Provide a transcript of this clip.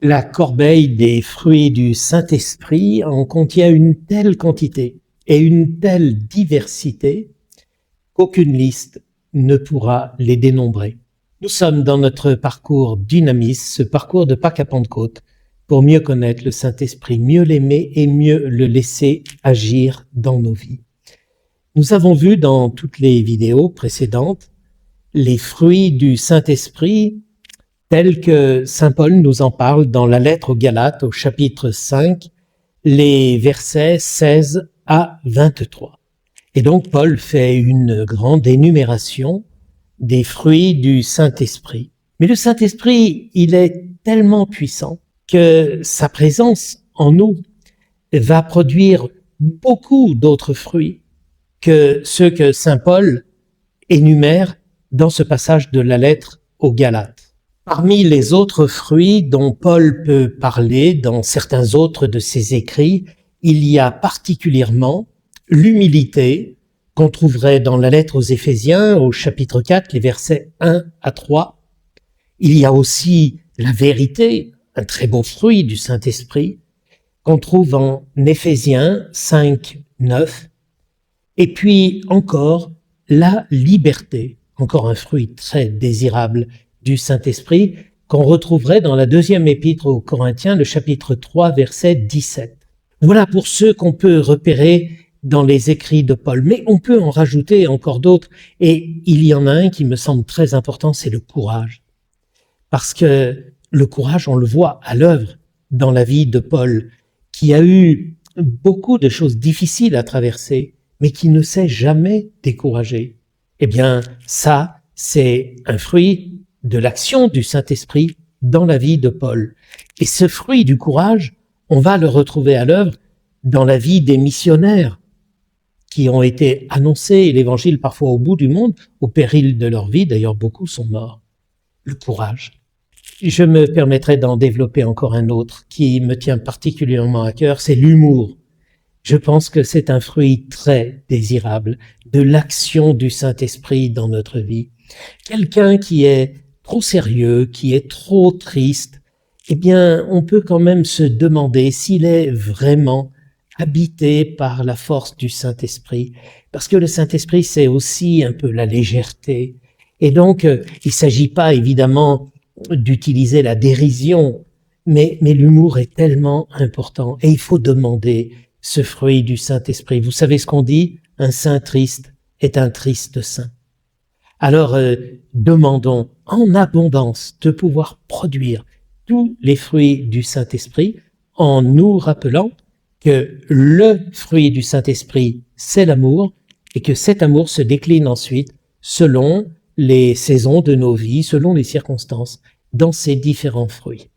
La corbeille des fruits du Saint-Esprit en contient une telle quantité et une telle diversité qu'aucune liste ne pourra les dénombrer. Nous sommes dans notre parcours Dynamis, ce parcours de Pâques à Pentecôte, pour mieux connaître le Saint-Esprit, mieux l'aimer et mieux le laisser agir dans nos vies. Nous avons vu dans toutes les vidéos précédentes les fruits du Saint-Esprit tels que saint Paul nous en parle dans la lettre aux Galates au chapitre 5, les versets 16 à 23. Et donc Paul fait une grande énumération des fruits du Saint-Esprit. Mais le Saint-Esprit, il est tellement puissant que sa présence en nous va produire beaucoup d'autres fruits que ceux que saint Paul énumère dans ce passage de la lettre aux Galates. Parmi les autres fruits dont Paul peut parler dans certains autres de ses écrits, il y a particulièrement l'humilité qu'on trouverait dans la lettre aux Éphésiens au chapitre 4, les versets 1 à 3. Il y a aussi la vérité, un très beau fruit du Saint-Esprit, qu'on trouve en Éphésiens 5, 9. Et puis encore la liberté, encore un fruit très désirable du Saint-Esprit, qu'on retrouverait dans la deuxième épître aux Corinthiens, le chapitre 3, verset 17. Voilà pour ceux qu'on peut repérer dans les écrits de Paul, mais on peut en rajouter encore d'autres, et il y en a un qui me semble très important, c'est le courage. Parce que le courage, on le voit à l'œuvre dans la vie de Paul, qui a eu beaucoup de choses difficiles à traverser, mais qui ne s'est jamais découragé. Eh bien, ça, c'est un fruit de l'action du Saint-Esprit dans la vie de Paul. Et ce fruit du courage, on va le retrouver à l'œuvre dans la vie des missionnaires qui ont été annoncés l'évangile parfois au bout du monde, au péril de leur vie. D'ailleurs, beaucoup sont morts. Le courage. Je me permettrai d'en développer encore un autre qui me tient particulièrement à cœur, c'est l'humour. Je pense que c'est un fruit très désirable de l'action du Saint-Esprit dans notre vie. Quelqu'un qui est trop sérieux, qui est trop triste, eh bien, on peut quand même se demander s'il est vraiment habité par la force du Saint-Esprit. Parce que le Saint-Esprit, c'est aussi un peu la légèreté. Et donc, il ne s'agit pas évidemment d'utiliser la dérision, mais l'humour est tellement important. Et il faut demander ce fruit du Saint-Esprit. Vous savez ce qu'on dit? Un saint triste est un triste saint. Alors, demandons en abondance de pouvoir produire tous les fruits du Saint-Esprit en nous rappelant que le fruit du Saint-Esprit, c'est l'amour et que cet amour se décline ensuite selon les saisons de nos vies, selon les circonstances, dans ces différents fruits.